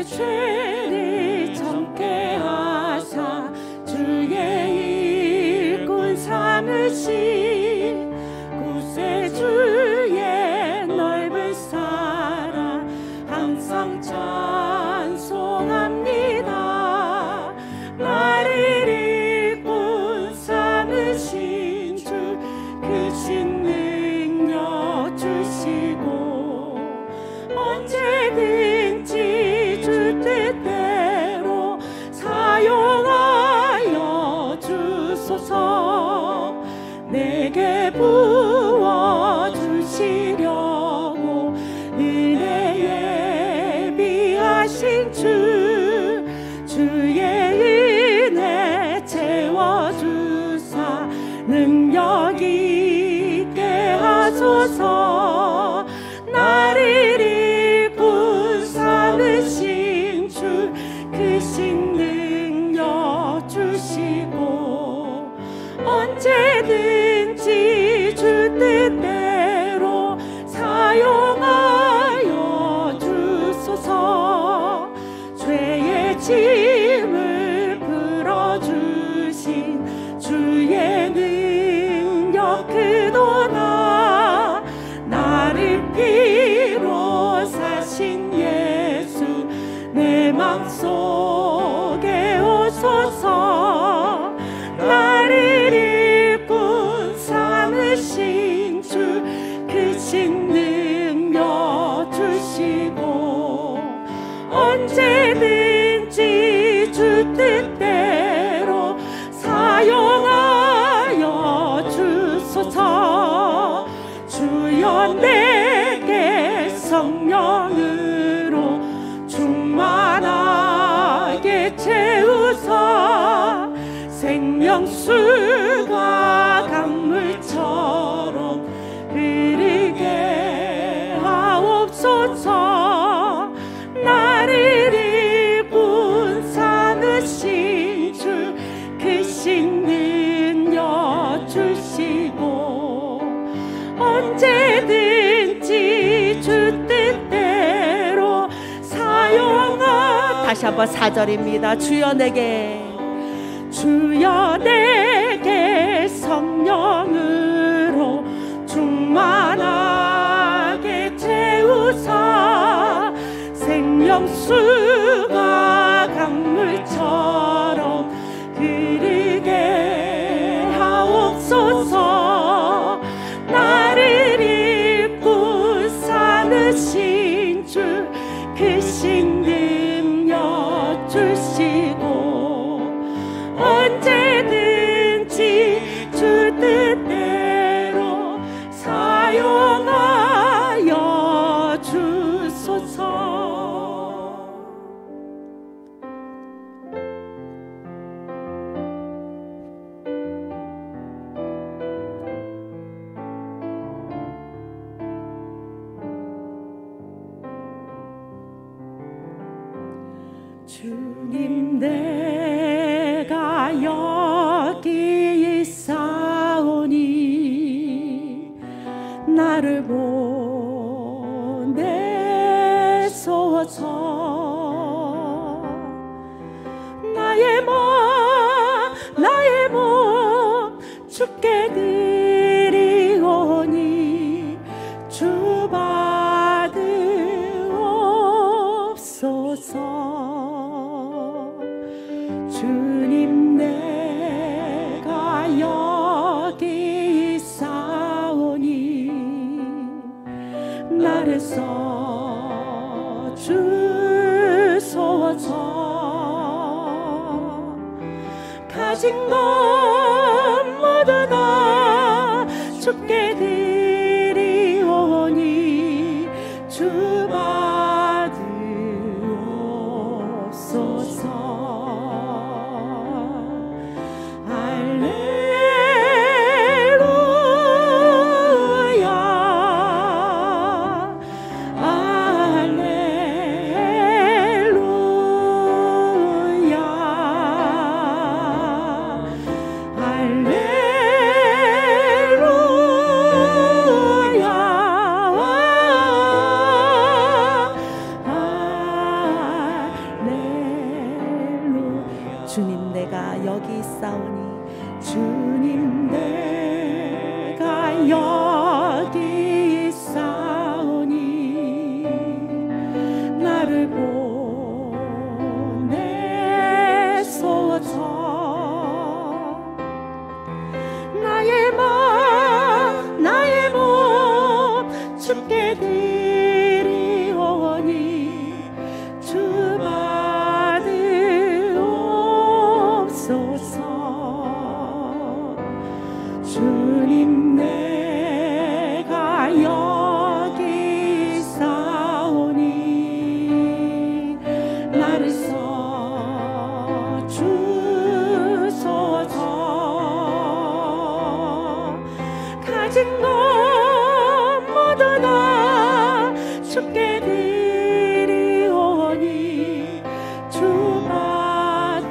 죄를 정케 하사 주의 일꾼 삼으신 구세주의 넓은 사랑 항상 찬송합니다. 나를 일꾼 삼으신 주 크신 능력 주시고 언제든지 주 뜻대로 사용하여 주소서. 내게 부어주시려고 은혜 예비하신 주 주의 은혜 채워주사 능력 있게 하소서. 나를 일꾼 삼으신 주 크신 능력 주시고 언제든지 주 뜻대로 사용하여 주소서. 죄의 짐을 풀어주신 주의 능력 크도다. 나를 피로 사신 예수 내 맘속에 오소서. 나를 일꾼 삼으신 주 크신 능력 주시고 언제든지 주 뜻대로 사용하여 주소서. 주여 내게 성령으로 충만하게 채우사 생명수가 강물처럼 흐르게 하옵소서. 나를 일꾼 삼으신 주 크신 능력 주시고 언제든지 주 뜻대로 사용하. 다시 한번 4절입니다. 주여 내게 성령으로 충만하게 채우사 생명수가 강물처럼 흐르게 하옵소서. 나를 일꾼 삼으신 주 크신 능력 주시고 언제든지 주 뜻대로 사용하여 주소서. 주님 내가 여기 있사오니 나를 보내소서. 나의 몸 주께 드리오니 주 받으옵소서. 주님 내가 여기 있사오니 나를 써주소서. 가진 것 모두 다 주께 드리오니 주 받으옵소서. 할렐루야 주께 드리오니 주 받으옵소서. 주님 내가 여기 있사오니 나를 써주소서. 가진 것 모두 다 주께 드리오니 주 받으옵소서.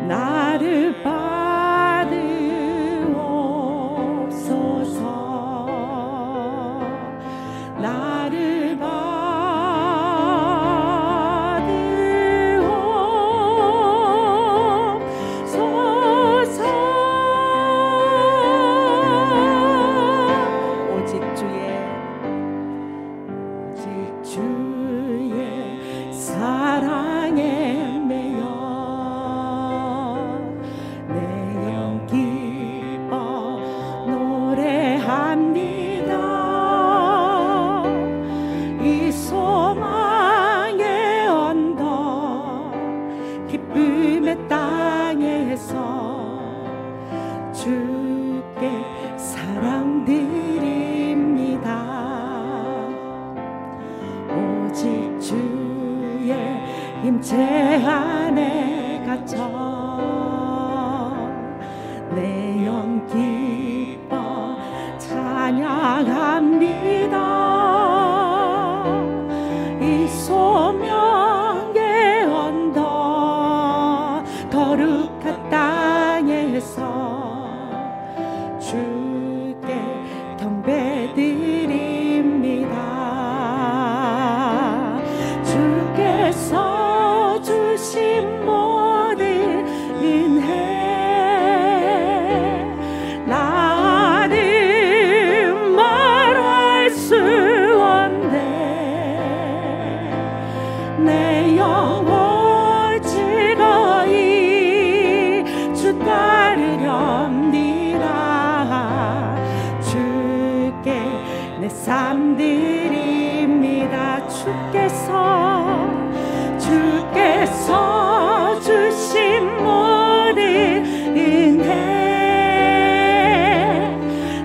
나를 받으옵소서. 나를 받으옵소서. 오직 주의 사랑에 매여 이 소망의 언덕 기쁨의 땅에서 주께 사랑드립니다. 오직 주의 임재 안에 갇혀 내 영 기뻐 찬양합니다. 이 소명의 언덕 거룩한 땅에서 주께 경배드립니다. 주께서 주신 모든 은혜 나는 말할 수 없네. 내 영혼 즐거이 주 따르렵니다. 주께 내 삶 드립니다. 주께서 주신 모든 은혜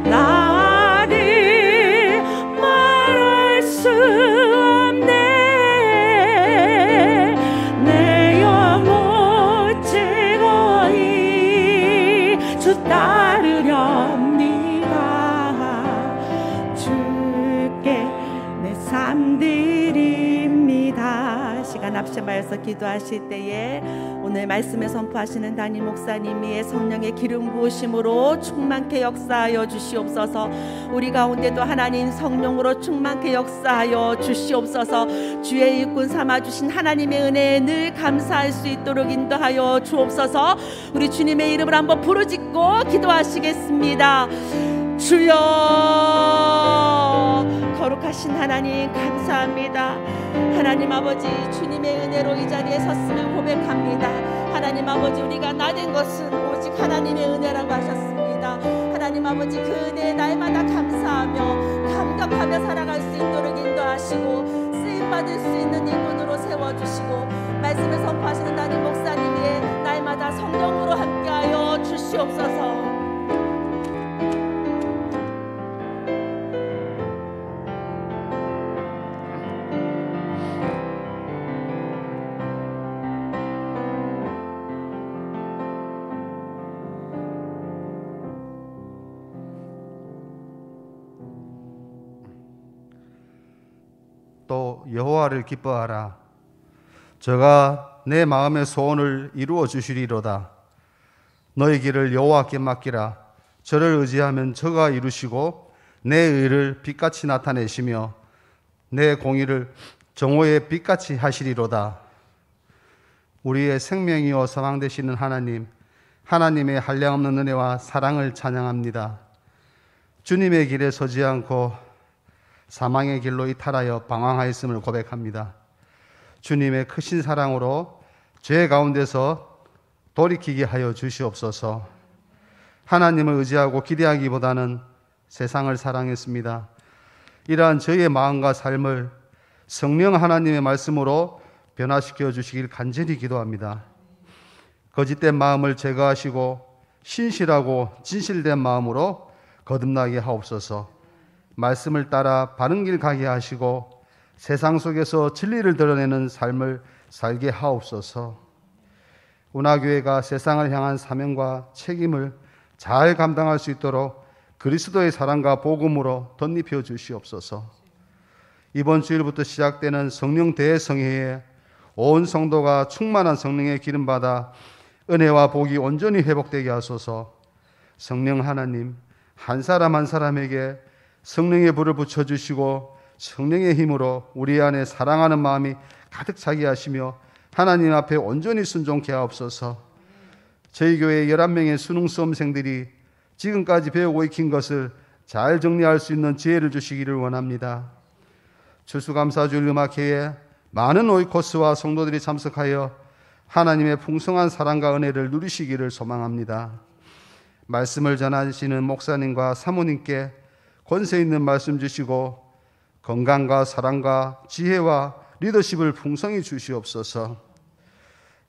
나를 말할 수 없네. 내 영혼 즐거이 주 따르렵니다. 주께 내 삶 드립니다. 시간 앞서서 기도하실 때에 오늘 말씀에 선포하시는 담임 목사님이 성령의 기름 부으심으로 충만케 역사하여 주시옵소서. 우리 가운데도 하나님 성령으로 충만케 역사하여 주시옵소서. 주의 일꾼 삼아주신 하나님의 은혜에 늘 감사할 수 있도록 인도하여 주옵소서. 우리 주님의 이름을 한번 부르짖고 기도하시겠습니다. 주여, 거룩하신 하나님 감사합니다. 하나님 아버지, 주님의 은혜로 이 자리에 섰음을 고백합니다. 하나님 아버지, 우리가 나된 것은 오직 하나님의 은혜라고 하셨습니다. 하나님 아버지, 그 은혜에 날마다 감사하며 감격하며 살아갈 수 있도록 인도하시고 쓰임받을 수 있는 일꾼으로 세워주시고 말씀을 선포하시는 담임 목사님의 날마다 성령으로 함께하여 주시옵소서. 또 여호와를 기뻐하라. 저가 내 마음의 소원을 이루어 주시리로다. 너희 길을 여호와께 맡기라. 저를 의지하면 저가 이루시고 내 의를 빛같이 나타내시며 내 공의를 정오의 빛같이 하시리로다. 우리의 생명이요 소망 되시는 하나님, 하나님의 한량없는 은혜와 사랑을 찬양합니다. 주님의 길에 서지 않고 사망의 길로 이탈하여 방황하였음을 고백합니다. 주님의 크신 사랑으로 죄 가운데서 돌이키게 하여 주시옵소서. 하나님을 의지하고 기대하기보다는 세상을 사랑했습니다. 이러한 저희의 마음과 삶을 성령 하나님의 말씀으로 변화시켜 주시길 간절히 기도합니다. 거짓된 마음을 제거하시고 신실하고 진실된 마음으로 거듭나게 하옵소서. 말씀을 따라 바른 길 가게 하시고 세상 속에서 진리를 드러내는 삶을 살게 하옵소서. 운하교회가 세상을 향한 사명과 책임을 잘 감당할 수 있도록 그리스도의 사랑과 복음으로 덧입혀 주시옵소서. 이번 주일부터 시작되는 성령 대성회에 온 성도가 충만한 성령의 기름받아 은혜와 복이 온전히 회복되게 하소서. 성령 하나님, 한 사람 한 사람에게 성령의 불을 붙여주시고 성령의 힘으로 우리 안에 사랑하는 마음이 가득 차게 하시며 하나님 앞에 온전히 순종케 하옵소서. 저희 교회 11명의 수능 수험생들이 지금까지 배우고 익힌 것을 잘 정리할 수 있는 지혜를 주시기를 원합니다. 추수감사주일 음악회에 많은 오이코스와 성도들이 참석하여 하나님의 풍성한 사랑과 은혜를 누리시기를 소망합니다. 말씀을 전하시는 목사님과 사모님께 권세 있는 말씀 주시고 건강과 사랑과 지혜와 리더십을 풍성히 주시옵소서.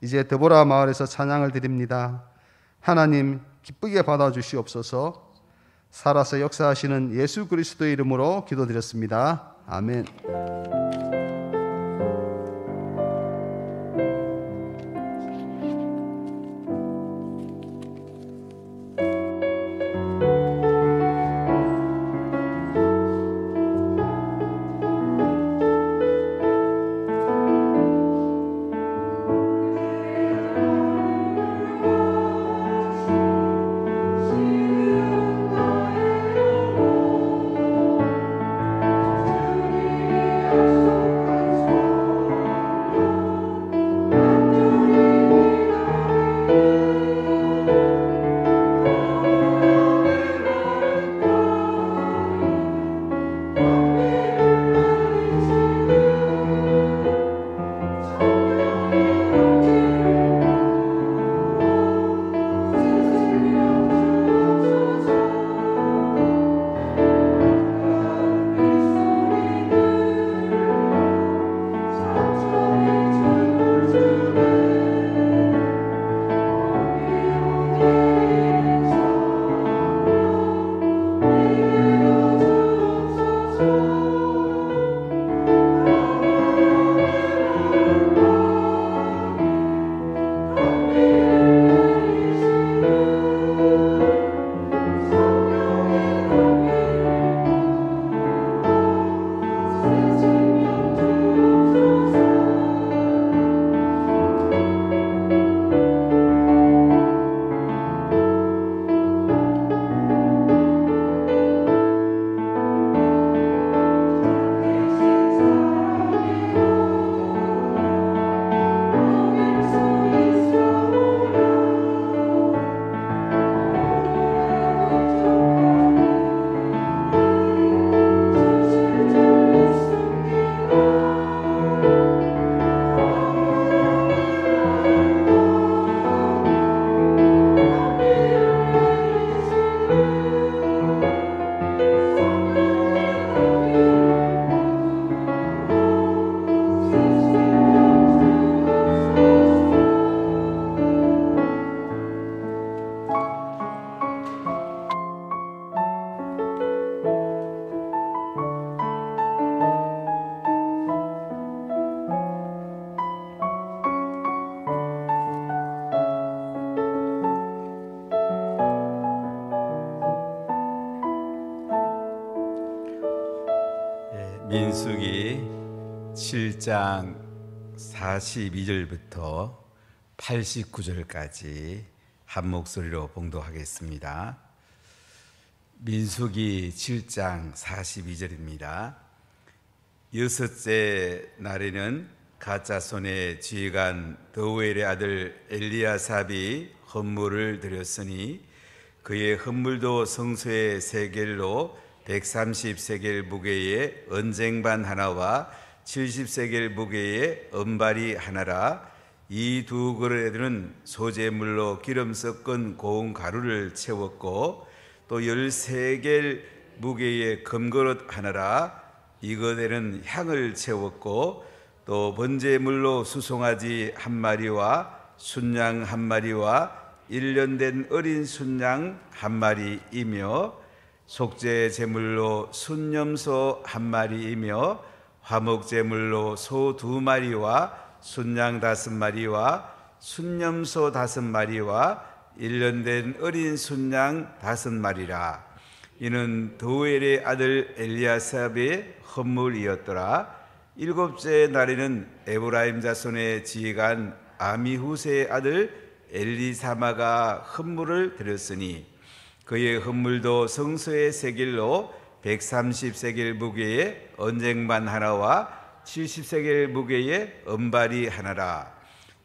이제 드보라 마을에서 찬양을 드립니다. 하나님 기쁘게 받아주시옵소서. 살아서 역사하시는 예수 그리스도의 이름으로 기도드렸습니다. 아멘. 민수기 7장 42절부터 89절까지 한 목소리로 봉독하겠습니다. 민수기 7장 42절입니다. 여섯째 날에는 갓자손의 지휘관 더우엘의 아들 엘리야삽이 헌물을 드렸으니 그의 헌물도 성소의 세겔로 130세겔 무게의 언쟁반 하나와 70세겔 무게의 은발이 하나라. 이 두 그릇에는 소재물로 기름 섞은 고운 가루를 채웠고 또 13겔 무게의 금그릇 하나라. 이것에는 향을 채웠고 또 번제물로 수송아지 한 마리와 순양 한 마리와 1년 된 어린 순양 한 마리이며 속죄 제물로 순염소 한 마리이며 화목 제물로 소 2마리와 순양 5마리와 순염소 5마리와 1년 된 어린 순양 5마리라. 이는 더우엘의 아들 엘리야삽의 헌물이었더라. 일곱째 날에는 에브라임 자손의 지휘관 아미후세의 아들 엘리사마가 헌물을 드렸으니 그의 헌물도 성소의 세겔로 130세겔 무게의 언쟁반 하나와 70세겔 무게의 은발이 하나라.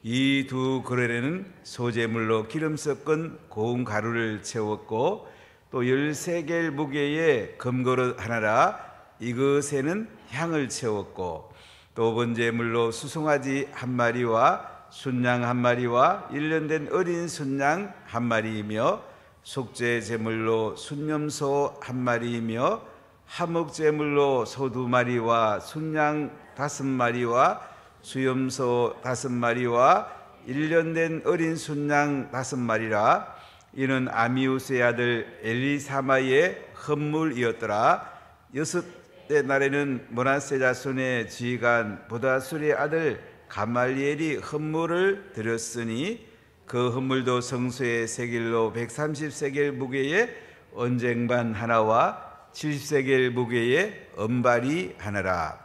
이 두 그릇에는 소재물로 기름 섞은 고운 가루를 채웠고 또 13겔 무게의 금그릇 하나라. 이것에는 향을 채웠고 또 번제물로 수송아지 한 마리와 순양 한 마리와 1년 된 어린 순양 한 마리이며 속죄 제물로 순염소 한 마리이며 화목 제물로 소 2마리와 순양 5마리와 수염소 5마리와 1년 된 어린 순양 5마리라. 이는 아미우스의 아들 엘리사마의 헌물이었더라. 여섯째 날에는 므낫세 자손의 지휘관 보다술의 아들 가말리엘이 헌물을 드렸으니 그 헌물도 성소의 세겔로 130세겔 무게의 언쟁반 하나와 70세겔 무게의 은발이 하나라.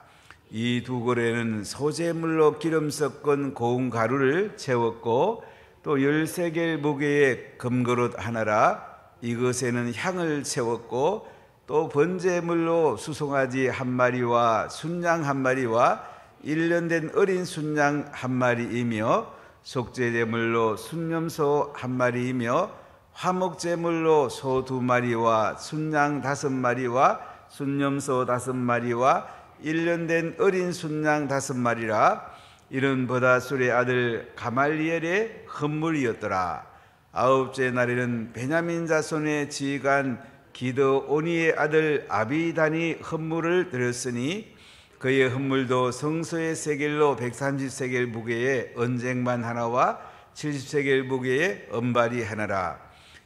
이 두 그릇에는 소재물로 기름 섞은 고운 가루를 채웠고 또 13겔 무게의 금그릇 하나라. 이것에는 향을 채웠고 또 번제물로 수송아지 한 마리와 순양 한 마리와 1년 된 어린 순양 한 마리이며 속죄제물로 순염소 한 마리이며 화목제물로 소 2마리와 순양 5마리와 순염소 5마리와 1년 된 어린 순양 5마리라. 이는 보다술의 아들 가말리엘의 헌물이었더라. 아홉째 날에는 베냐민 자손의 지휘관 기드오니의 아들 아비단이 헌물을 드렸으니 그의 헌물도 성소의 세겔로 130세겔 무게의 언쟁반 하나와 70세겔 무게의 은발이 하나라.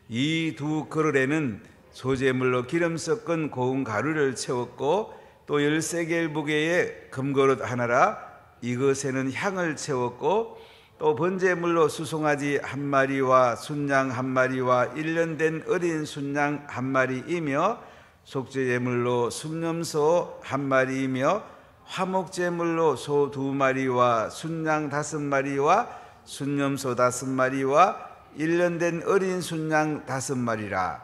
이 두 그릇에는 소재물로 기름 섞은 고운 가루를 채웠고 또 13겔 무게의 금그릇 하나라. 이것에는 향을 채웠고 또 번제물로 수송아지 한 마리와 순양 한 마리와 1년 된 어린 순양 한 마리이며 속죄제물로 순염소 한 마리이며 화목제물로 소 2마리와 순양 5마리와 순염소 5마리와 1년 된 어린 순양 5마리라.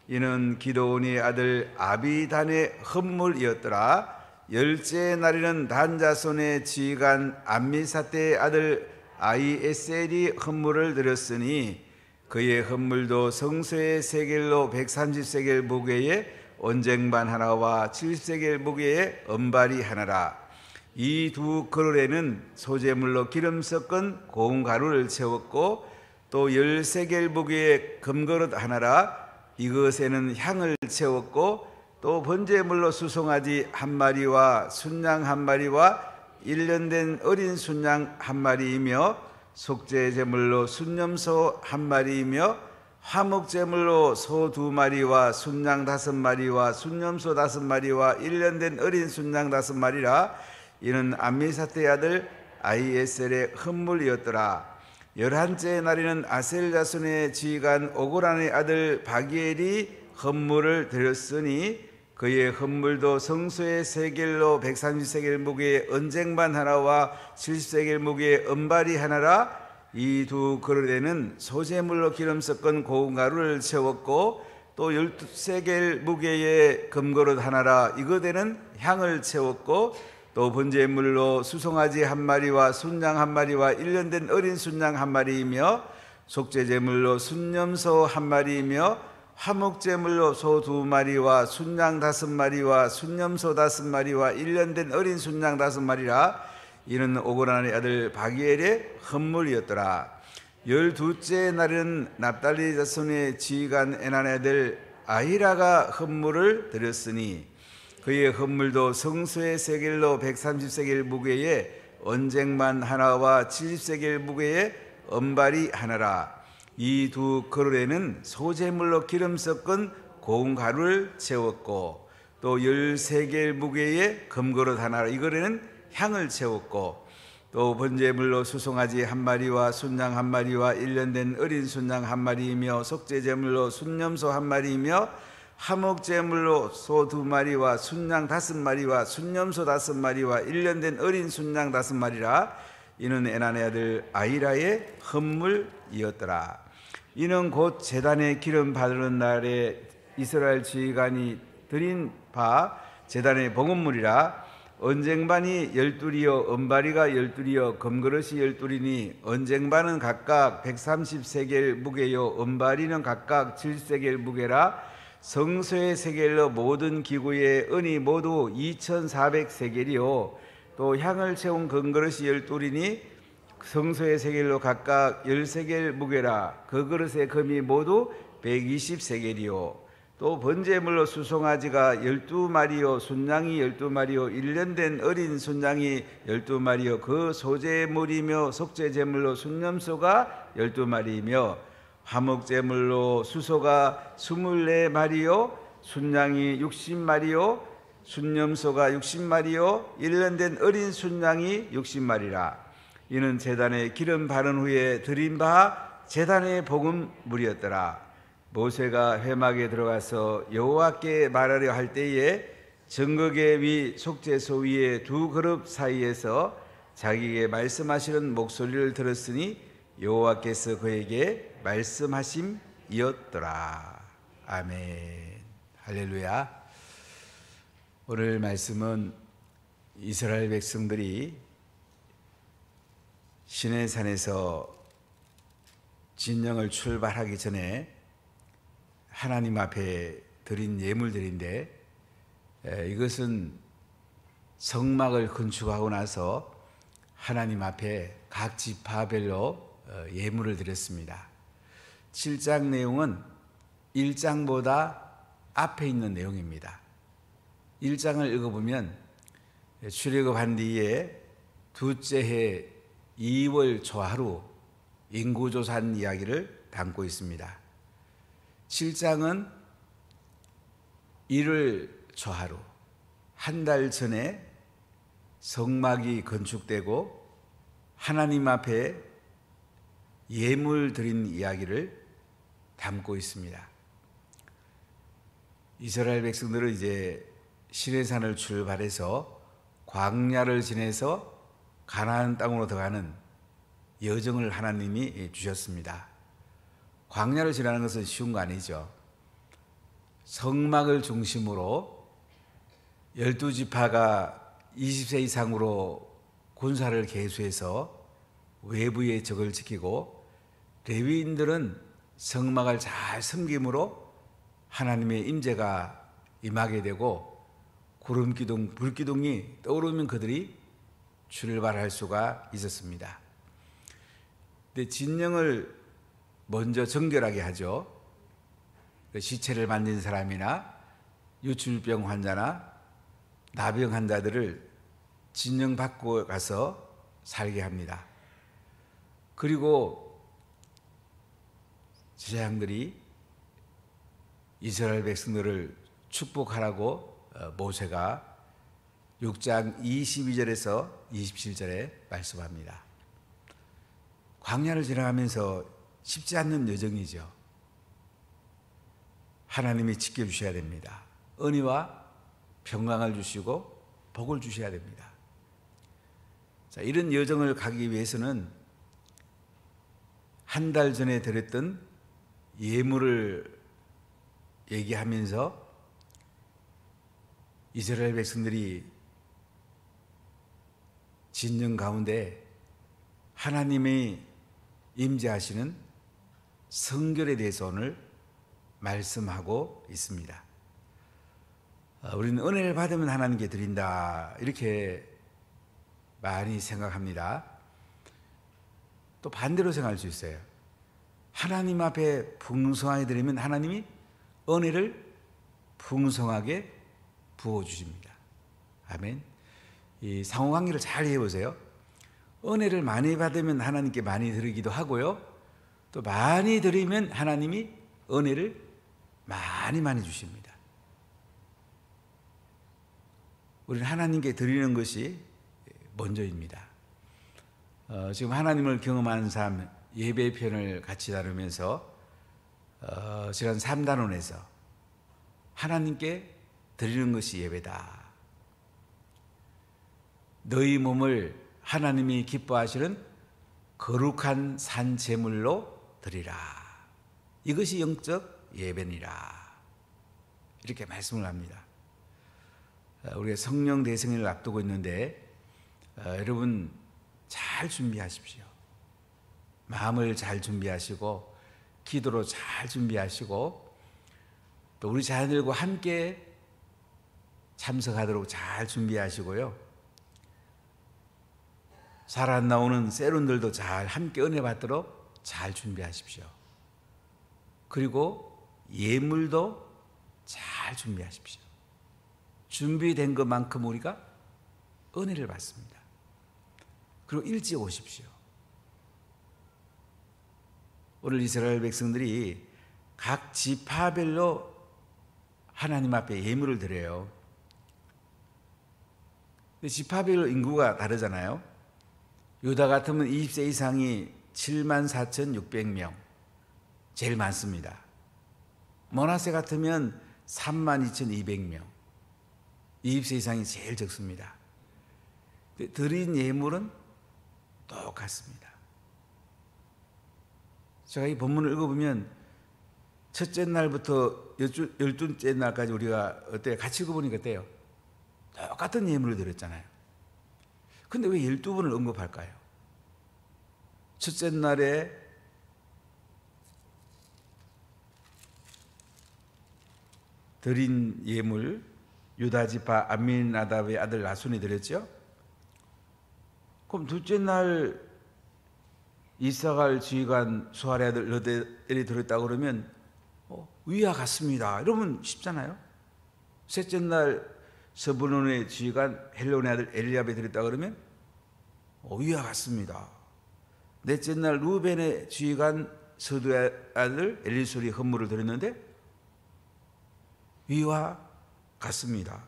이는 기드온의 아들 아비단의 헌물이었더라. 열째 날에는 단 자손의 지휘관 암미사대의 아들 아이에셀이 헌물을 드렸으니 그의 헌물도 성소의 세겔로 130세겔 무게의 언쟁반 하나와 70세겔 무게의 은발이 하나라. 이 두 그릇에는 소재물로 기름 섞은 고운 가루를 채웠고 또 13겔 무게의 금그릇 하나라. 이것에는 향을 채웠고 또 번제물로 수송아지 한 마리와 순양 한 마리와 1년 된 어린 순양 한 마리이며 속죄 제물로 순염소 한 마리이며 화목 제물로 소 2마리와 순양 5마리와 순염소 5마리와 1년 된 어린 순양 5마리라. 이는 암미사대의 아들 아이에셀의 헌물이었더라. 11째 날에는 아셀 자손의 지휘관 오고란의 아들 바기엘이 헌물을 드렸으니 그의 헌물도 성소의 세겔로 130세겔 무게의 언쟁반 하나와 70세겔 무게의 은발이 하나라. 이 두 그릇에는 소재물로 기름 섞은 고운 가루를 채웠고 또 12세겔 무게의 금그릇 하나라 이것에는 향을 채웠고 또 번제물로 수송아지 한 마리와 순양 한 마리와 1년 된 어린 순양 한 마리이며 속죄제물로 순염소 한 마리이며 화목제물로 소 2마리와 순양 5마리와 순염소 5마리와 1년 된 어린 순양 5마리라 이는 오그라의 아들 바기엘의 헌물이었더라. 12째 날은 납달리 자손의 지휘관 에난의 아들 아히라가 헌물을 드렸으니 그의 헌물도 성소의 세겔로 130세겔 무게의 언쟁만 하나와 70세겔 무게의 은발이 하나라. 이 두 그릇에는 소재물로 기름 섞은 고운 가루를 채웠고 또 13겔 무게의 금그릇 하나라 이거에는 향을 채웠고 또 번제물로 수송아지 한 마리와 순양 한 마리와 1년 된 어린 순양 한 마리이며 속죄제물로 순염소 한 마리이며 화목제물로 소 2마리와 순양 5마리와 순염소 5마리와 1년 된 어린 순양 5마리라 이는 에난의 아들 아히라의 헌물이었더라. 이는 곧 제단에 기름 바르는 날에 이스라엘 지휘관이 드린 바 제단의 봉헌물이라. 언쟁반이 12이요 은바리가 12이요 금그릇이 12이니 언쟁반은 각각 130세겔 무게요 은바리는 각각 7세겔 무게라. 성소의 세겔로 모든 기구의 은이 모두 2400세겔이요 또 향을 채운 금그릇이 12이니 성소의 세겔로 각각 10세겔 무게라. 그 그릇의 금이 모두 120세겔이요 또 번제물로 수송아지가 12마리요 순양이 12마리요 1년 된 어린 순양이 12마리요 그 소재물이며 속죄제물로 순염소가 12마리이며 화목제물로 수소가 24마리요 순양이 60마리요 순염소가 60마리요 1년 된 어린 순양이 60마리라. 이는 제단에 기름 바른 후에 드린 바 제단의 복음물이었더라. 모세가 회막에 들어가서 여호와께 말하려 할 때에 정극의 위 속죄소 위에 두 그릇 사이에서 자기에게 말씀하시는 목소리를 들었으니 여호와께서 그에게 말씀하심이었더라. 아멘. 할렐루야. 오늘 말씀은 이스라엘 백성들이 시내산에서 진영을 출발하기 전에 하나님 앞에 드린 예물들인데 이것은 성막을 건축하고 나서 하나님 앞에 각 지파별로 예물을 드렸습니다. 7장 내용은 1장보다 앞에 있는 내용입니다. 1장을 읽어보면 출애굽한 뒤에 둘째 해 2월 초하루 인구조사한 이야기를 담고 있습니다. 7장은 1월 초하루 한 달 전에 성막이 건축되고 하나님 앞에 예물 드린 이야기를 담고 있습니다. 이스라엘 백성들은 이제 시내산을 출발해서 광야를 지내서 가나안 땅으로 들어가는 여정을 하나님이 주셨습니다. 광야를 지나는 것은 쉬운 거 아니죠. 성막을 중심으로 12지파가 20세 이상으로 군사를 계수해서 외부의 적을 지키고 레위인들은 성막을 잘 섬김으로 하나님의 임재가 임하게 되고 구름기둥, 불기둥이 떠오르면 그들이 출발할 수가 있었습니다. 근데 진영을 먼저 정결하게 하죠. 시체를 만진 사람이나 유출병 환자나 나병 환자들을 진영 받고 가서 살게 합니다. 그리고 제사장들이 이스라엘 백성들을 축복하라고 모세가 6장 22절에서 27절에 말씀합니다. 광야를 지나가면서 쉽지 않는 여정이죠. 하나님이 지켜주셔야 됩니다. 은혜와 평강을 주시고 복을 주셔야 됩니다. 자, 이런 여정을 가기 위해서는 한 달 전에 드렸던 예물을 얘기하면서 이스라엘 백성들이 진영 가운데 하나님의 임재하시는 성결에 대해서 오늘 말씀하고 있습니다. 우리는 은혜를 받으면 하나님께 드린다 이렇게 많이 생각합니다. 또 반대로 생각할 수 있어요. 하나님 앞에 풍성하게 드리면 하나님이 은혜를 풍성하게 부어주십니다. 아멘. 이 상호관계를 잘 해보세요. 은혜를 많이 받으면 하나님께 많이 드리기도 하고요. 또 많이 드리면 하나님이 은혜를 많이 주십니다. 우리는 하나님께 드리는 것이 먼저입니다. 지금 하나님을 경험하는 삶 예배 편을 같이 다루면서 지난 3단원에서 하나님께 드리는 것이 예배다. 너희 몸을 하나님이 기뻐하시는 거룩한 산 제물로 드리라. 이것이 영적 예배니라. 이렇게 말씀을 합니다. 우리가 성령 대승을 앞두고 있는데 여러분 잘 준비하십시오. 마음을 잘 준비하시고 기도로 잘 준비하시고 또 우리 자녀들과 함께 참석하도록 잘 준비하시고요. 잘 안 나오는 세론들도 잘 함께 은혜 받도록 잘 준비하십시오. 그리고 예물도 잘 준비하십시오. 준비된 것만큼 우리가 은혜를 받습니다. 그리고 일찍 오십시오. 오늘 이스라엘 백성들이 각 지파별로 하나님 앞에 예물을 드려요. 지파별로 인구가 다르잖아요. 유다 같으면 20세 이상이 74,600명, 제일 많습니다. 므낫세 같으면 32,200명, 20세 이상이 제일 적습니다. 드린 예물은 똑같습니다. 제가 이 본문을 읽어보면 첫째 날부터 12째 날까지 우리가 어때요? 같이 읽어보니까 어때요? 똑같은 예물을 드렸잖아요. 근데 왜 12번을 언급할까요? 첫째 날에 드린 예물 유다지파 암미나답의 아들 나손이 드렸죠. 그럼 둘째 날 이사갈 지휘관 수할의 아들 르델이 드렸다고 그러면 위와 같습니다. 이러면 쉽잖아요. 셋째 날 서불론의 지휘관 헬론의 아들 엘리압이 드렸다고 그러면 위와 같습니다. 넷째 날 루벤의 지휘관 서두의 아들 엘리술이 헌물을 드렸는데 위와 같습니다.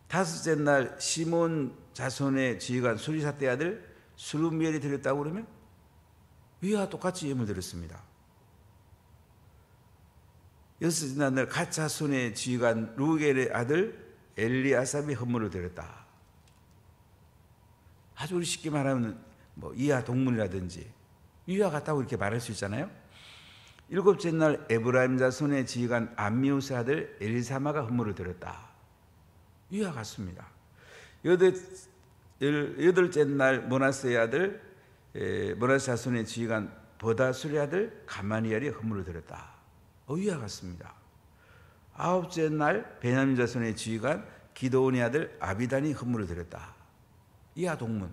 다섯째 날 시몬 자손의 지휘관 수리사대 아들 슬루미엘이 드렸다고 그러면 위와 똑같이 예물 드렸습니다. 여섯째 날 갓 자손의 지휘관 루겔의 아들 엘리아삽이 헌물을 드렸다. 아주 우리 쉽게 말하면 이하 동문이라든지 위와 같다고 이렇게 말할 수 있잖아요. 일곱째 날 에브라임 자손의 지휘관 암미우스 아들 엘리사마가 헌물을 드렸다. 위와 같습니다. 여덟째 날 므낫세의 아들 므낫세 자손의 지휘관 버다술의 아들 가마니엘이 헌물을 드렸다. 위와 같습니다. 아홉째 날 베냐민 자손의 지휘관 기드온의 아들 아비단이 헌물을 드렸다. 이하 동문.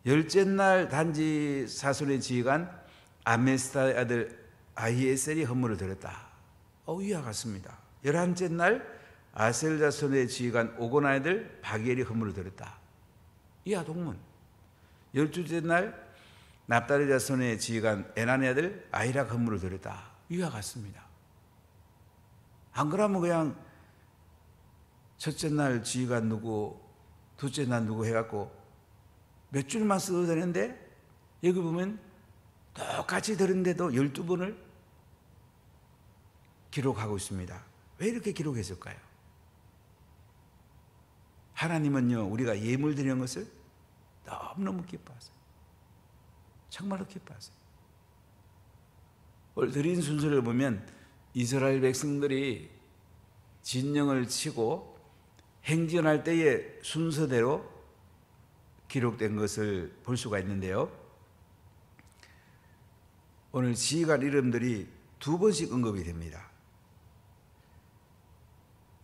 열째 날 단지 사손의 지휘관 아메스다의 아들 아히에셀이 헌물을 드렸다. 위와 같습니다. 열한째 날 아셀 자손의 지휘관 오고나의 아들 바기엘이 헌물을 드렸다. 이하 동문. 열둘째 날 납달리 자손의 지휘관 에난의 아들 아히락 헌물을 드렸다. 위와 같습니다. 안 그러면 그냥 첫째 날 지휘관 누구, 둘째 날 누구 해갖고 몇 줄만 써도 되는데 여기 보면 똑같이 들은데도 12번을 기록하고 있습니다. 왜 이렇게 기록했을까요? 하나님은요, 우리가 예물 드리는 것을 너무너무 기뻐하세요. 정말로 기뻐하세요. 오늘 드린 순서를 보면 이스라엘 백성들이 진영을 치고 행진할 때의 순서대로 기록된 것을 볼 수가 있는데요. 오늘 지휘관 이름들이 2번씩 언급이 됩니다.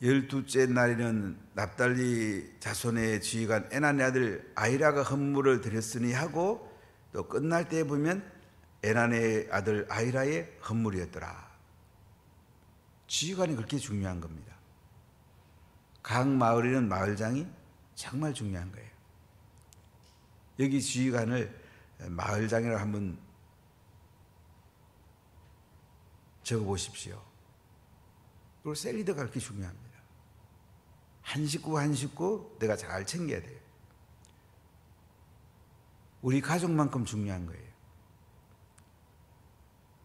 12째 날에는 납달리 자손의 지휘관 에난의 아들 아히라가 헌물을 드렸으니 하고, 또 끝날 때 보면 에난의 아들 아히라의 헌물이었더라. 지휘관이 그렇게 중요한 겁니다. 각 마을에는 마을장이 정말 중요한 거예요. 여기 지휘관을 마을장이라고 한번 적어보십시오. 그리고 셀리더가 그렇게 중요합니다. 한 식구 한 식구 내가 잘 챙겨야 돼요. 우리 가족만큼 중요한 거예요.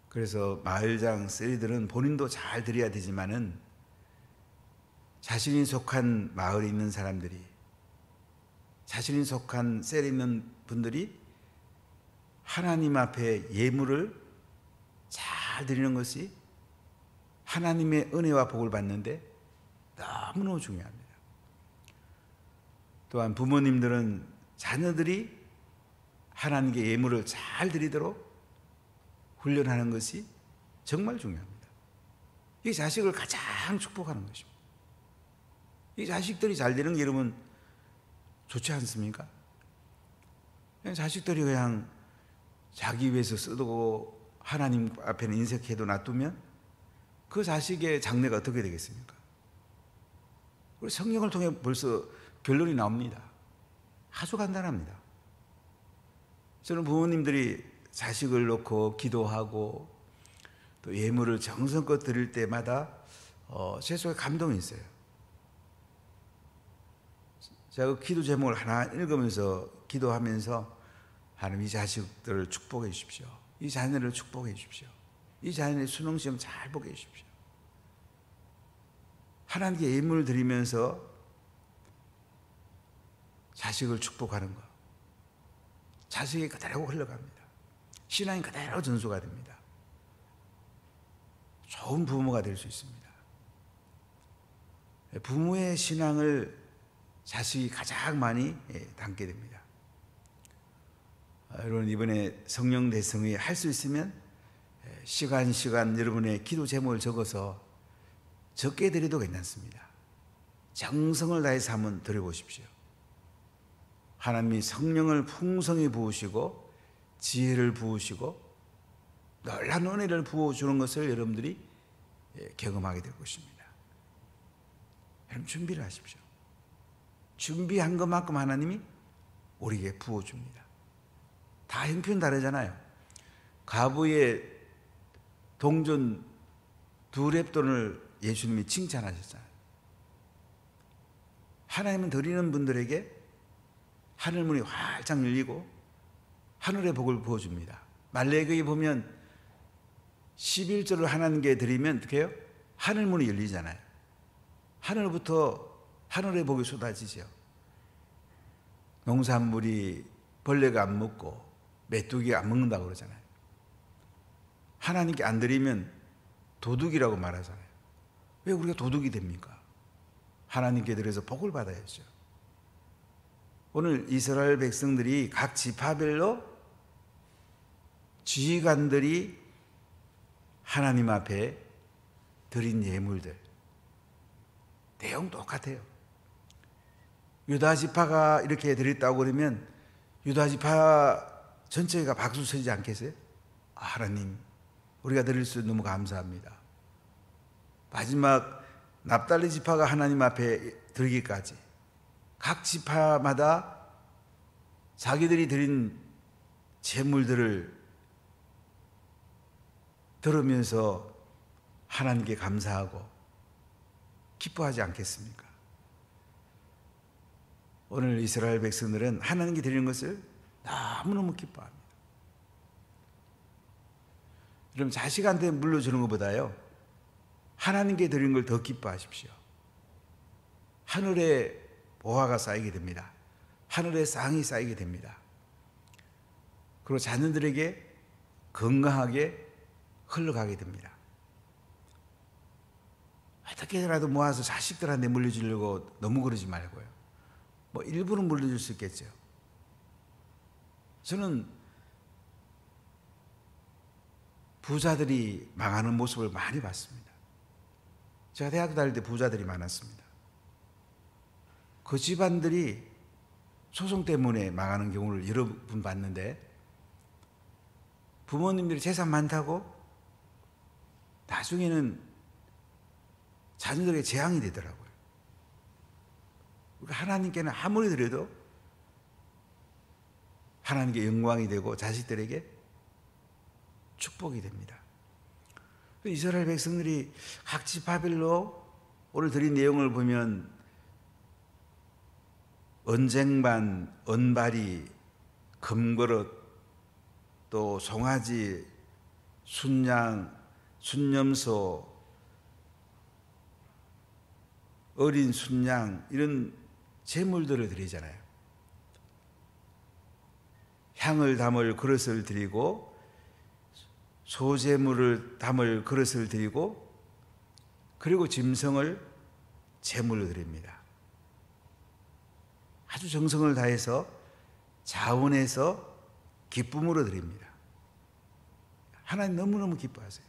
그래서 마을장 셀리들은 본인도 잘 드려야 되지만은 자신이 속한 마을에 있는 사람들이, 자신이 속한 셀에 있는 분들이 하나님 앞에 예물을 잘 드리는 것이 하나님의 은혜와 복을 받는데 너무너무 중요합니다. 또한 부모님들은 자녀들이 하나님께 예물을 잘 드리도록 훈련하는 것이 정말 중요합니다. 이 자식을 가장 축복하는 것입니다. 이 자식들이 잘 되는 게 여러분 좋지 않습니까? 그냥 자식들이 그냥 자기 위해서 쓰고 하나님 앞에는 인색해도 놔두면 그 자식의 장래가 어떻게 되겠습니까? 우리 성경을 통해 벌써 결론이 나옵니다. 아주 간단합니다. 저는 부모님들이 자식을 놓고 기도하고 또 예물을 정성껏 드릴 때마다 제 속에 감동이 있어요. 제가 그 기도 제목을 하나 읽으면서 기도하면서 하나님 이 자식들을 축복해 주십시오. 이 자녀를 축복해 주십시오. 이 자녀의 수능시험 잘 보게 해 주십시오. 하나님께 예물을 드리면서 자식을 축복하는 것, 자식이 그대로 흘러갑니다. 신앙이 그대로 전수가 됩니다. 좋은 부모가 될 수 있습니다. 부모의 신앙을 자식이 가장 많이 담게 됩니다. 여러분 이번에 성령 대성회 할 수 있으면 시간 여러분의 기도 제목을 적어서 적게 드려도 괜찮습니다. 정성을 다해서 한번 드려보십시오. 하나님이 성령을 풍성히 부으시고 지혜를 부으시고 놀라운 은혜를 부어주는 것을 여러분들이 경험하게 될 것입니다. 여러분 준비를 하십시오. 준비한 것만큼 하나님이 우리에게 부어줍니다. 다 형편 다르잖아요. 가부의 동전 2렙돈을 예수님이 칭찬하셨잖아요. 하나님은 드리는 분들에게 하늘문이 활짝 열리고 하늘의 복을 부어줍니다. 말라기에 보면 11조를 하나님께 드리면 어떻게 해요? 하늘문이 열리잖아요. 하늘부터 하늘의 복이 쏟아지죠. 농산물이 벌레가 안 먹고 메뚜기가 안 먹는다고 그러잖아요. 하나님께 안 드리면 도둑이라고 말하잖아요. 왜 우리가 도둑이 됩니까? 하나님께 드려서 복을 받아야죠. 오늘 이스라엘 백성들이 각 지파별로 지휘관들이 하나님 앞에 드린 예물들 내용 똑같아요. 유다 지파가 이렇게 드렸다고 그러면 유다 지파 전체가 박수 치지 않겠어요? 하나님 우리가 드릴 수 너무 감사합니다. 마지막 납달리 지파가 하나님 앞에 드리기까지 각 지파마다 자기들이 드린 제물들을 들으면서 하나님께 감사하고 기뻐하지 않겠습니까? 오늘 이스라엘 백성들은 하나님께 드리는 것을 너무너무 기뻐합니다. 여러분 자식한테 물려주는 것보다요 하나님께 드리는 걸 더 기뻐하십시오. 하늘에 보화가 쌓이게 됩니다. 하늘에 쌍이 쌓이게 됩니다. 그리고 자녀들에게 건강하게 흘러가게 됩니다. 어떻게라도 모아서 자식들한테 물려주려고 너무 그러지 말고요. 뭐 일부는 물려줄 수 있겠죠. 저는 부자들이 망하는 모습을 많이 봤습니다. 제가 대학교 다닐 때 부자들이 많았습니다. 그 집안들이 소송 때문에 망하는 경우를 여러 분 봤는데, 부모님들이 재산 많다고 나중에는 자녀들에게 재앙이 되더라고요. 하나님께는 아무리 드려도 하나님께 영광이 되고 자식들에게 축복이 됩니다. 이스라엘 백성들이 각지 바벨로 오늘 드린 내용을 보면 언쟁반, 언발이, 금그릇, 또 송아지, 순양, 순념소, 어린 순양 이런 제물들을 드리잖아요. 향을 담을 그릇을 드리고 소제물을 담을 그릇을 드리고 그리고 짐승을 제물로 드립니다. 아주 정성을 다해서 자원해서 기쁨으로 드립니다. 하나님 너무너무 기뻐하세요.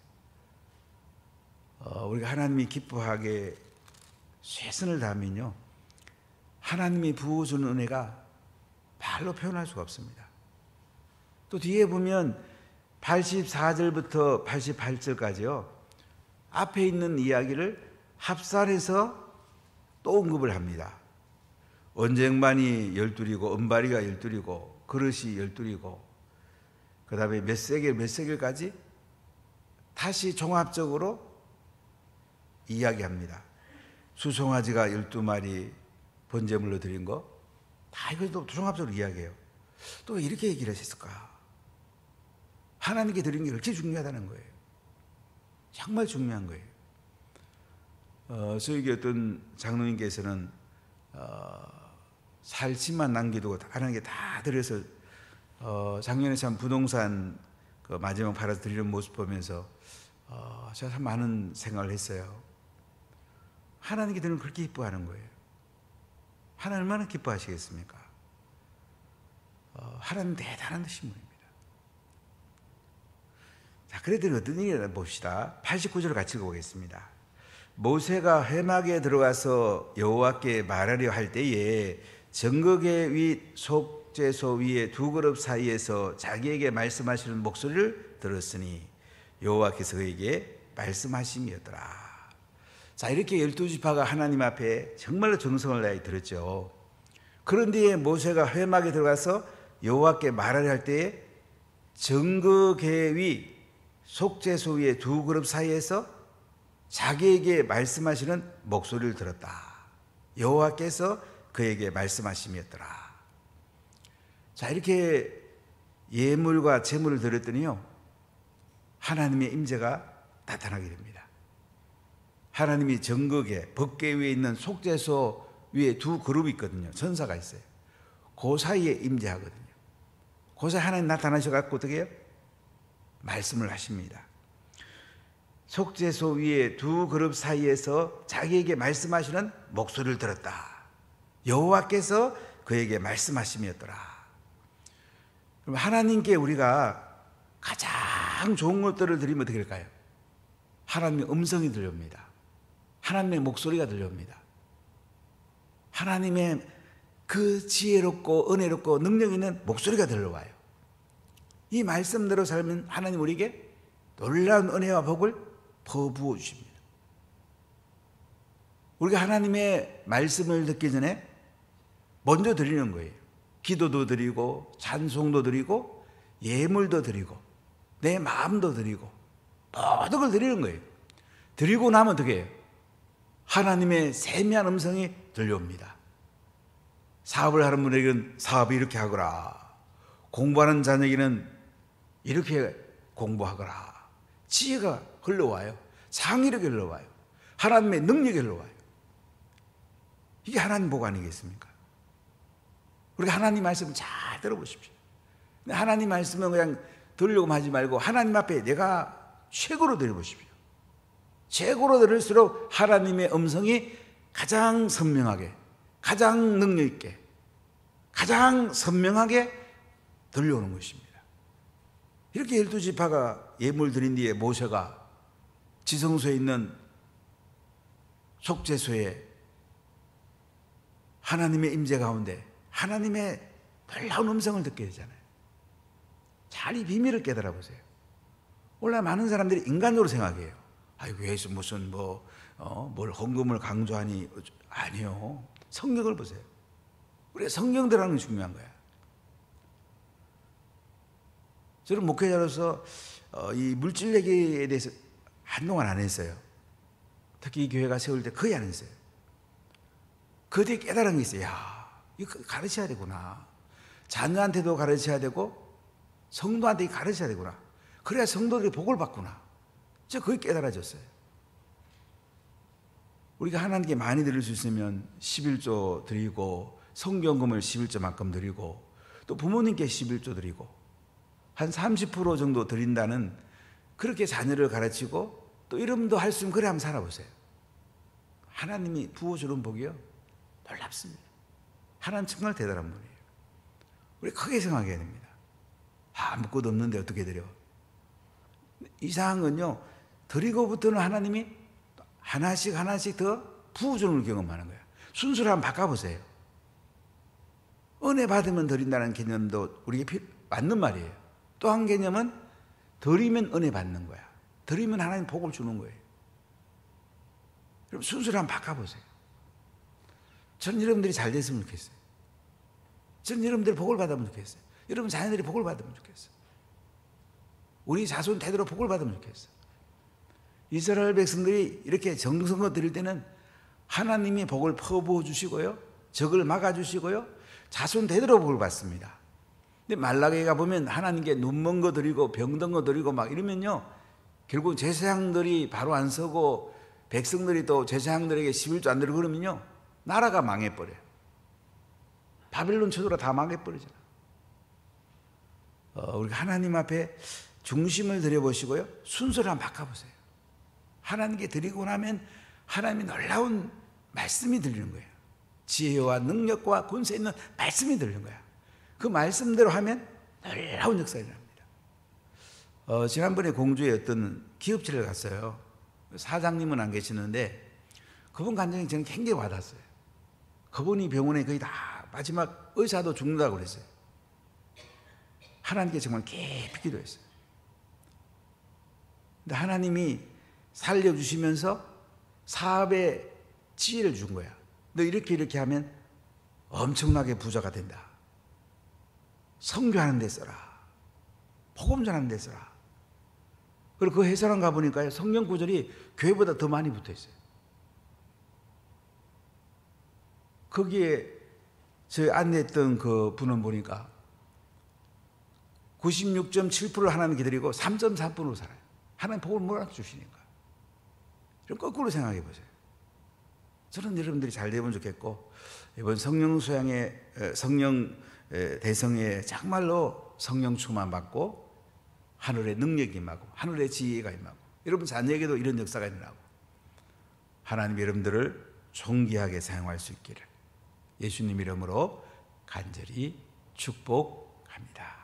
우리가 하나님이 기뻐하게 최선을 다하면요, 하나님이 부어주는 은혜가 말로 표현할 수가 없습니다. 또 뒤에 보면 84절부터 88절까지요, 앞에 있는 이야기를 합산해서 또 언급을 합니다. 언쟁반이 12이고 은바리가 12이고 그릇이 12이고 그 다음에 몇 세겔까지 다시 종합적으로 이야기합니다. 수송아지가 12마리 번제물로 드린 거 다 이것도 종합적으로 이야기해요. 또 이렇게 얘기를 했을까? 하나님께 드린 게 그렇게 중요하다는 거예요. 정말 중요한 거예요. 저희 어떤 장로님께서는 살집만 남겨두고 하나님께 다 드려서 작년에 참 부동산 그 마지막 팔아서 드리는 모습 보면서 제가 참 많은 생각을 했어요. 하나님께 드리면 그렇게 기뻐하는 거예요. 하나님 얼마나 기뻐하시겠습니까? 하나님 대단한 신분입니다. 자, 그랬더니 어떤 일이나 봅시다. 89절을 같이 읽어보겠습니다. 모세가 회막에 들어가서 여호와께 말하려 할 때에 정거계 위 속죄소 위에 두 그릇 사이에서 자기에게 말씀하시는 목소리를 들었으니 여호와께서 그에게 말씀하심이었더라. 자, 이렇게 12지파가 하나님 앞에 정말로 정성을 다해 들었죠. 그런 뒤에 모세가 회막에 들어가서 여호와께 말하려 할 때에 정거계 위 속죄소 위에 두 그릇 사이에서 자기에게 말씀하시는 목소리를 들었다. 여호와께서 그에게 말씀하심이었더라. 자, 이렇게 예물과 제물을 드렸더니요, 하나님의 임재가 나타나게 됩니다. 하나님이 정거계, 법궤 위에 있는 속죄소 위에 두 그룹이 있거든요. 천사가 있어요. 그 사이에 임재하거든요. 그 사이에 하나님 나타나셔서 어떻게 해요? 말씀을 하십니다. 속죄소 위에 두 그룹 사이에서 자기에게 말씀하시는 목소리를 들었다. 여호와께서 그에게 말씀하심이었더라. 그럼 하나님께 우리가 가장 좋은 것들을 드리면 어떻게 될까요? 하나님의 음성이 들려옵니다. 하나님의 목소리가 들려옵니다. 하나님의 그 지혜롭고 은혜롭고 능력 있는 목소리가 들려와요. 이 말씀대로 살면 하나님 우리에게 놀라운 은혜와 복을 퍼부어 주십니다. 우리가 하나님의 말씀을 듣기 전에 먼저 드리는 거예요. 기도도 드리고 찬송도 드리고 예물도 드리고 내 마음도 드리고 모든 걸 드리는 거예요. 드리고 나면 어떻게 해요? 하나님의 세미한 음성이 들려옵니다. 사업을 하는 분에게는 사업이 이렇게 하거라. 공부하는 자녀에게는 이렇게 공부하거라. 지혜가 흘러와요. 창의력이 흘러와요. 하나님의 능력이 흘러와요. 이게 하나님 복 아니겠습니까? 우리가 하나님 말씀 잘 들어보십시오. 하나님 말씀은 그냥 들으려고 하지 말고 하나님 앞에 내가 최고로 드려보십시오. 최고로 들을수록 하나님의 음성이 가장 선명하게, 가장 능력 있게, 가장 선명하게 들려오는 것입니다. 이렇게 12지파가 예물 드린 뒤에 모세가 지성소에 있는 속죄소에 하나님의 임재 가운데 하나님의 놀라운 음성을 듣게 되잖아요. 잘 이 비밀을 깨달아 보세요. 원래 많은 사람들이 인간적으로 생각해요. 아이고, 예수 무슨 뭘 헌금을 강조하니. 아니요. 성경을 보세요. 우리가 성경 들어가는 게 중요한 거야. 저는 목회자로서 이 물질 얘기에 대해서 한동안 안 했어요. 특히 이 교회가 세울 때 거의 안 했어요. 그 뒤에 깨달은 게 있어요. 야, 이거 가르쳐야 되구나. 자녀한테도 가르쳐야 되고 성도한테 가르쳐야 되구나. 그래야 성도들이 복을 받구나. 제가 그게 깨달아졌어요. 우리가 하나님께 많이 드릴 수 있으면 11조 드리고 성경금을 11조만큼 드리고 또 부모님께 11조 드리고 한 30% 정도 드린다는, 그렇게 자녀를 가르치고 또 이름도 할 수 있으면 그래 한번 살아보세요. 하나님이 부어주는 복이요 놀랍습니다. 하나님 정말 대단한 분이에요. 우리 크게 생각해야 됩니다. 아무것도 없는데 어떻게 드려? 이상한 건요, 드리고부터는 하나님이 하나씩 하나씩 더 부어주는 걸 경험하는 거예요. 순서를 한번 바꿔보세요. 은혜 받으면 드린다는 개념도 우리에게 맞는 말이에요. 또 한 개념은 드리면 은혜 받는 거야. 드리면 하나님 복을 주는 거예요. 그럼 순서를 한번 바꿔보세요. 전 여러분들이 잘 됐으면 좋겠어요. 전 여러분들이 복을 받으면 좋겠어요. 여러분 자녀들이 복을 받으면 좋겠어요. 우리 자손 대대로 복을 받으면 좋겠어요. 이스라엘 백성들이 이렇게 정성껏 드릴 때는 하나님이 복을 퍼부어 주시고요, 적을 막아 주시고요, 자손 대대로 복을 받습니다. 근데 말라기가 보면 하나님께 눈먼 거 드리고 병든 거 드리고 막 이러면요, 결국 제사장들이 바로 안 서고 백성들이 또 제사장들에게 11조 안 드리고 그러면요, 나라가 망해버려요. 바빌론 쳐들어 다 망해버리잖아요. 우리가 하나님 앞에 중심을 들여보시고요, 순서를 한번 바꿔보세요. 하나님께 드리고 나면 하나님이 놀라운 말씀이 들리는 거예요. 지혜와 능력과 권세 있는 말씀이 들리는 거야. 그 말씀대로 하면 놀라운 역사가 일어납니다. 지난번에 공주에 어떤 기업체를 갔어요. 사장님은 안 계시는데 그분 간증이 저는 굉장히 와닿았어요. 그분이 병원에 거의 다 마지막 의사도 죽는다고 그랬어요. 하나님께 정말 깊이 기도했어요. 근데 하나님이 살려주시면서 사업에 지혜를 준 거야. 너 이렇게 하면 엄청나게 부자가 된다. 선교하는 데 써라. 복음 전하는 데 써라. 그리고 그 회사랑 가보니까요, 성경 구절이 교회보다 더 많이 붙어 있어요. 거기에 저희 안내했던 그 분은 보니까 96.7%를 하나님께 드리고 3.4%로 살아요. 하나님 복을 몰아서 주시니까. 좀 거꾸로 생각해 보세요. 저는 여러분들이 잘 되면 좋겠고, 이번 성령 수양의 성령 대성에 정말로 성령 충만 받고 하늘의 능력이 임하고 하늘의 지혜가 임하고 여러분 자녀에게도 이런 역사가 일어나고 하나님 여러분들을 존귀하게 사용할 수 있기를 예수님 이름으로 간절히 축복합니다.